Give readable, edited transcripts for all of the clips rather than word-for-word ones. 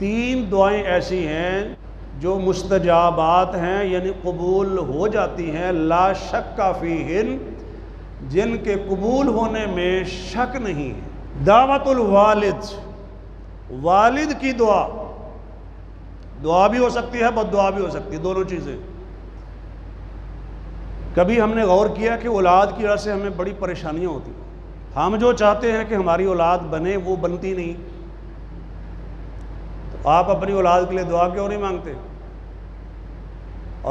3 دعائیں ایسی ہیں جو مستجابات ہیں، یعنی قبول ہو جاتی ہیں، لا شک فیہن، جن کے قبول ہونے میں شک نہیں ہے۔ دعوت الوالد، والد کی دعا، دعا بھی ہو سکتی ہے، بد دعا بھی ہو سکتی ہے، دونوں چیزیں۔ کبھی ہم نے غور کیا کہ اولاد کی وجہ سے ہمیں بڑی پریشانیاں ہوتی ہیں، ہم جو چاہتے ہیں کہ ہماری اولاد بنے وہ بنتی نہیں، تو آپ اپنی اولاد کے لیے دعا کیوں نہیں مانگتے؟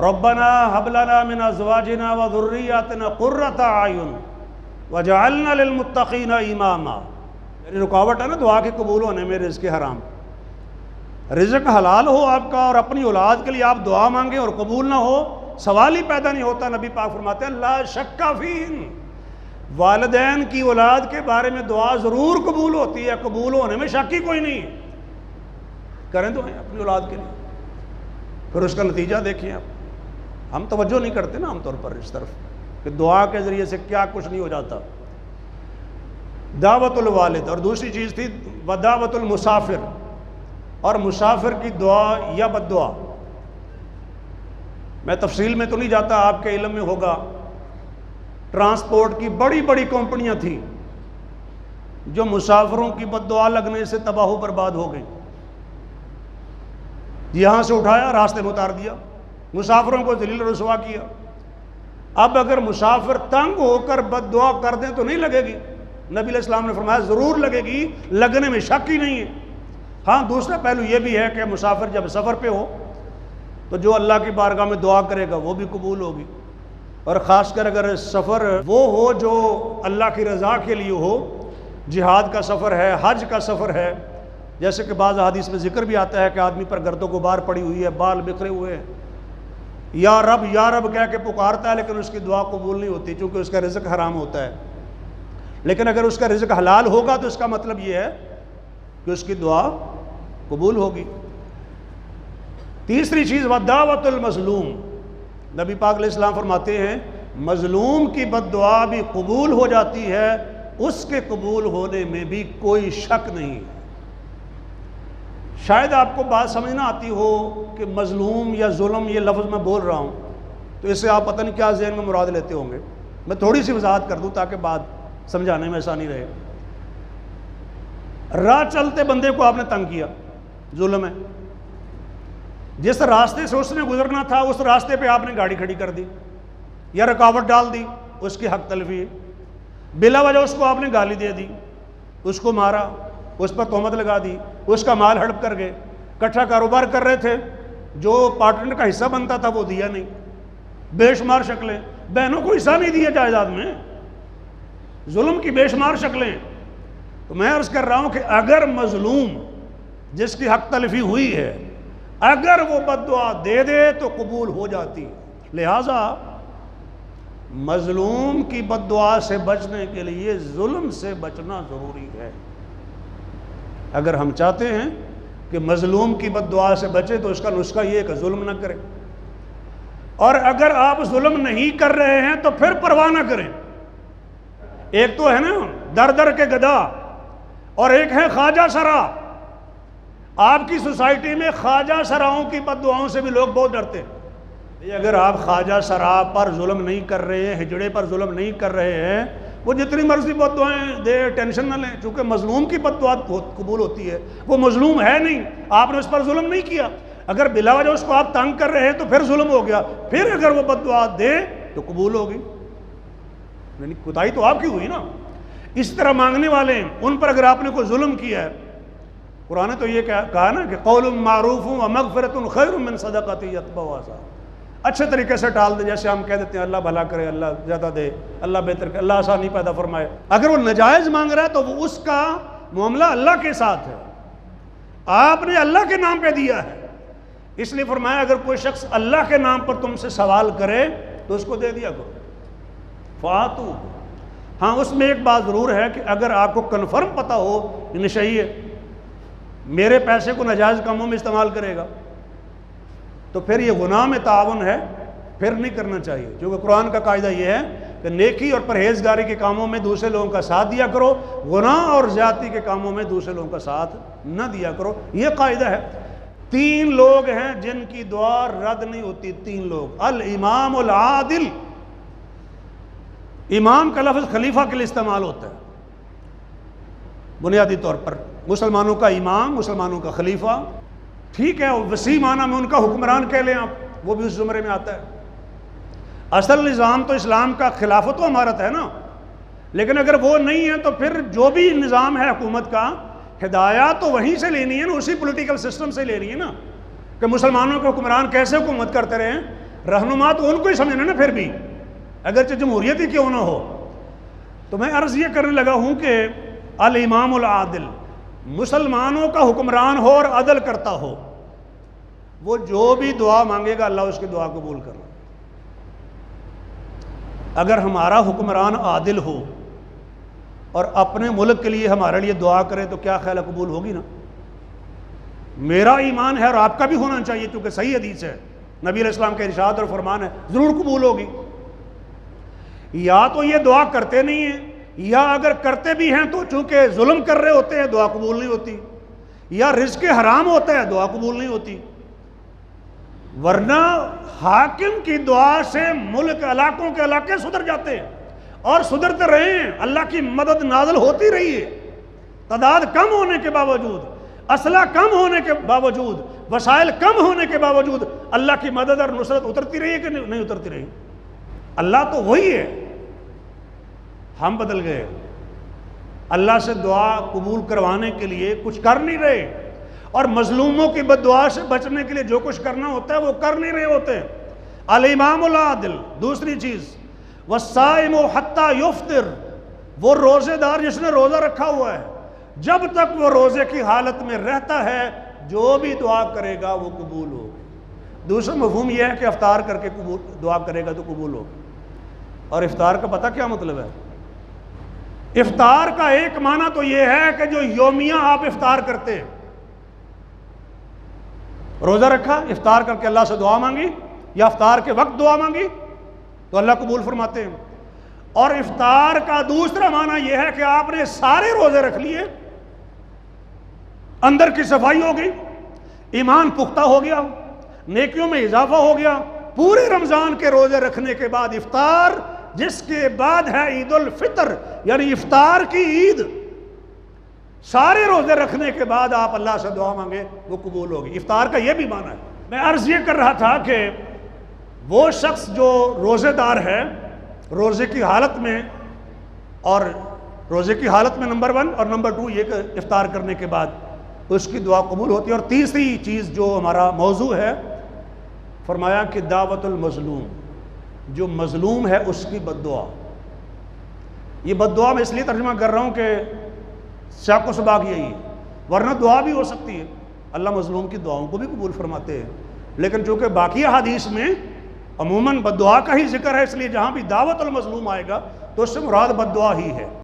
ربنا هب لنا من ازواجنا وذرياتنا قرۃ اعین وجعلنا للمتقین اماما۔ میری رکاوٹ ہے نا دعا کے قبول ہونے میں رزق حرام، رزق حلال ہو آپ کا اور اپنی اولاد کے لیے آپ دعا مانگیں اور قبول نہ ہو، سوال ہی پیدا نہیں ہوتا۔ نبی پاک فرماتے ہیں لا شک فیہن، والدین کی اولاد کے بارے میں دعا ضرور قبول ہوتی ہے، قبول ہونے میں شک ہی کوئی نہیں ہے، کریں دعائیں اپنی اولاد کے لیے، پھر اس کا نتیجہ دیکھیں آپ۔ ہم توجہ نہیں کرتے نا عام طور پر اس طرف کہ دعا کے ذریعے سے کیا کچھ نہیں ہو جاتا۔ دعوت الوالد، اور دوسری چیز تھی ودعوت المسافر، اور مسافر کی دعا یا بد دعا۔ میں تفصیل میں تو نہیں جاتا، آپ کے علم میں ہوگا، ٹرانسپورٹ کی بڑی بڑی کمپنیاں تھیں جو مسافروں کی بد دعا لگنے سے تباہ و برباد ہو گئی۔ یہاں سے اٹھایا، راستے میں اتار دیا، مسافروں کو ذلیل رسوا کیا۔ اب اگر مسافر تنگ ہو کر بد دعا کر دیں تو نہیں لگے گی، نبی علیہ السلام نے فرمایا ضرور لگے گی، لگنے میں شک ہی نہیں ہے۔ ہاں دوسرا پہلو یہ بھی ہے کہ مسافر جب سفر پہ ہو تو جو اللہ کی بارگاہ میں دعا کرے گا وہ بھی قبول ہوگی، اور خاص کر اگر سفر وہ ہو جو اللہ کی رضا کے لیے ہو، جہاد کا سفر ہے، حج کا سفر ہے، جیسے کہ بعض حدیث میں ذکر بھی آتا ہے کہ آدمی پر گرد و غبار پڑی ہوئی ہے، بال بکھرے ہوئے ہیں، یا رب کہہ کے پکارتا ہے لیکن اس کی دعا قبول نہیں ہوتی چونکہ اس کا رزق حرام ہوتا ہے۔ لیکن اگر اس کا رزق حلال ہوگا تو اس کا مطلب یہ ہے کہ اس کی دعا قبول ہوگی۔ تیسری چیز ودعوت المظلوم، نبی پاک علیہ السلام فرماتے ہیں مظلوم کی بد دعا بھی قبول ہو جاتی ہے، اس کے قبول ہونے میں بھی کوئی شک نہیں۔ شاید آپ کو بات سمجھ نہ آتی ہو کہ مظلوم یا ظلم یہ لفظ میں بول رہا ہوں تو اس سے آپ پتہ نہیں کیا ذہن میں مراد لیتے ہوں گے، میں تھوڑی سی وضاحت کر دوں تاکہ بات سمجھانے میں آسانی رہے۔ راہ چلتے بندے کو آپ نے تنگ کیا، ظلم ہے۔ جس راستے سے اس نے گزرنا تھا اس راستے پہ آپ نے گاڑی کھڑی کر دی یا رکاوٹ ڈال دی، اس کی حق تلفی ہے۔ بلا وجہ اس کو آپ نے گالی دے دی، اس کو مارا، اس پر تہمت لگا دی، اس کا مال ہڑپ کر گئے، کٹھا کاروبار کر رہے تھے، جو پارٹنر کا حصہ بنتا تھا وہ دیا نہیں، بے شمار شکلیں، بہنوں کو حصہ نہیں دیا جائیداد میں، ظلم کی بے شمار شکلیں۔ تو میں عرض کر رہا ہوں کہ اگر مظلوم جس کی حق تلفی ہوئی ہے اگر وہ بد دعا دے دے تو قبول ہو جاتی ہے۔ لہٰذا مظلوم کی بد دعا سے بچنے کے لیے ظلم سے بچنا ضروری ہے۔ اگر ہم چاہتے ہیں کہ مظلوم کی بد دعا سے بچے تو اس کا نسخہ یہ ہے کہ ظلم نہ کرے، اور اگر آپ ظلم نہیں کر رہے ہیں تو پھر پرواہ نہ کریں۔ ایک تو ہے نا در در کے گدا، اور ایک ہے خواجہ سرا۔ آپ کی سوسائٹی میں خواجہ سراؤں کی بد دعاؤں سے بھی لوگ بہت ڈرتے ہیں۔ اگر آپ خواجہ سرا پر ظلم نہیں کر رہے ہیں، ہجڑے پر ظلم نہیں کر رہے ہیں، وہ جتنی مرضی بد دعائیں دے ٹینشن نہ لیں، چونکہ مظلوم کی بد دعا قبول ہوتی ہے، وہ مظلوم ہے نہیں، آپ نے اس پر ظلم نہیں کیا۔ اگر بلا وجہ اس کو آپ تنگ کر رہے ہیں تو پھر ظلم ہو گیا، پھر اگر وہ بد دعا دے تو قبول ہوگی، یعنی کوتاہی تو آپ کی ہوئی نا۔ اس طرح مانگنے والے ہیں، ان پر اگر آپ نے کوئی ظلم کیا ہے، قرآن نے تو یہ کہا نا کہ قول معروف ومغفرۃ خیر من صدقۃ یتبعها اذى، اچھے طریقے سے ٹال دے، جیسے ہم کہہ دیتے ہیں اللہ بھلا کرے، اللہ زیادہ دے، اللہ بہتر کرے، اللہ آسانی پیدا فرمائے۔ اگر وہ ناجائز مانگ رہا ہے تو وہ اس کا معاملہ اللہ کے ساتھ ہے، آپ نے اللہ کے نام پہ دیا ہے، اس لیے فرمایا اگر کوئی شخص اللہ کے نام پر تم سے سوال کرے تو اس کو دے دیا کرو۔ فاتو، ہاں اس میں ایک بات ضرور ہے کہ اگر آپ کو کنفرم پتہ ہو کہ نشئی ہے میرے پیسے کو ناجائز کاموں میں استعمال کرے گا تو پھر یہ گناہ میں تعاون ہے، پھر نہیں کرنا چاہیے، کیونکہ قرآن کا قاعدہ یہ ہے کہ نیکی اور پرہیزگاری کے کاموں میں دوسرے لوگوں کا ساتھ دیا کرو، گناہ اور زیادتی کے کاموں میں دوسرے لوگوں کا ساتھ نہ دیا کرو، یہ قاعدہ ہے۔ 3 لوگ ہیں جن کی دعا رد نہیں ہوتی. 3 لوگ. الامام العادل. امام کا لفظ خلیفہ کے لیے استعمال ہوتا ہے بنیادی طور پر. مسلمانوں کا امام، مسلمانوں کا خلیفہ، ٹھیک ہے، وسیع معنی میں ان کا حکمران کہہ لیں آپ، وہ بھی اس زمرے میں آتا ہے. اصل نظام تو اسلام کا خلافت و امارت ہے نا، لیکن اگر وہ نہیں ہے تو پھر جو بھی نظام ہے حکومت کا، ہدایات تو وہیں سے لینی ہے نا، اسی پولیٹیکل سسٹم سے لینی ہے نا، کہ مسلمانوں کے حکمران کیسے حکومت کرتے رہے. رہنما تو ان کو ہی سمجھنا نا پھر بھی، اگرچہ جمہوریت ہی کیوں نہ ہو. تو میں عرض یہ کرنے لگا ہوں کہ الامام العادل، مسلمانوں کا حکمران ہو اور عدل کرتا ہو، وہ جو بھی دعا مانگے گا اللہ اس کی دعا قبول کر لے. اگر ہمارا حکمران عادل ہو اور اپنے ملک کے لیے ہمارے لیے دعا کرے تو کیا خیال ہے قبول ہوگی نا؟ میرا ایمان ہے اور آپ کا بھی ہونا چاہیے، کیونکہ صحیح حدیث ہے، نبی علیہ السلام کے ارشاد اور فرمان ہے، ضرور قبول ہوگی. یا تو یہ دعا کرتے نہیں ہیں، یا اگر کرتے بھی ہیں تو چونکہ ظلم کر رہے ہوتے ہیں دعا قبول نہیں ہوتی، یا رزق حرام ہوتا ہے دعا قبول نہیں ہوتی. ورنہ حاکم کی دعا سے ملک، علاقوں کے علاقے سدھر جاتے ہیں اور سدھرتے رہے ہیں. اللہ کی مدد نازل ہوتی رہی ہے، تعداد کم ہونے کے باوجود، اسلحہ کم ہونے کے باوجود، وسائل کم ہونے کے باوجود اللہ کی مدد اور نصرت اترتی رہی ہے کہ نہیں اترتی رہی؟ اللہ تو وہی ہے، ہم بدل گئے. اللہ سے دعا قبول کروانے کے لیے کچھ کر نہیں رہے، اور مظلوموں کی بد دعا سے بچنے کے لیے جو کچھ کرنا ہوتا ہے وہ کر نہیں رہے ہوتے. الامام العادل. دوسری چیز، والصائم حتی یفطر، وہ روزے دار جس نے روزہ رکھا ہوا ہے، جب تک وہ روزے کی حالت میں رہتا ہے جو بھی دعا کرے گا وہ قبول ہو. دوسرا مفہوم یہ ہے کہ افطار کر کے دعا کرے گا تو قبول ہو. اور افطار کا پتہ کیا مطلب ہے؟ افطار کا ایک معنی تو یہ ہے کہ جو یومیہ آپ افطار کرتے ہیں، روزہ رکھا، افطار کر کے اللہ سے دعا مانگی، یا افطار کے وقت دعا مانگی تو اللہ قبول فرماتے ہیں. اور افطار کا دوسرا معنی یہ ہے کہ آپ نے سارے روزے رکھ لیے، اندر کی صفائی ہو گئی، ایمان پختہ ہو گیا، نیکیوں میں اضافہ ہو گیا. پورے رمضان کے روزے رکھنے کے بعد افطار، جس کے بعد ہے عید الفطر یعنی افطار کی عید، سارے روزے رکھنے کے بعد آپ اللہ سے دعا مانگے وہ قبول ہوگی. افطار کا یہ بھی معنی ہے. میں عرض یہ کر رہا تھا کہ وہ شخص جو روزے دار ہے، روزے کی حالت میں، اور روزے کی حالت میں نمبر 1 اور نمبر 2 یہ کہ افطار کرنے کے بعد اس کی دعا قبول ہوتی ہے. اور تیسری چیز جو ہمارا موضوع ہے، فرمایا کہ دعوت المظلوم، جو مظلوم ہے اس کی بد دعا. یہ بد دعا میں اس لیے ترجمہ کر رہا ہوں کہ سیاق و سباق یہی ہے، ورنہ دعا بھی ہو سکتی ہے، اللہ مظلوم کی دعاؤں کو بھی قبول فرماتے ہیں. لیکن چونکہ باقی حدیث میں عموماً بد دعا کا ہی ذکر ہے، اس لیے جہاں بھی دعوت المظلوم آئے گا تو اس سے مراد بد دعا ہی ہے.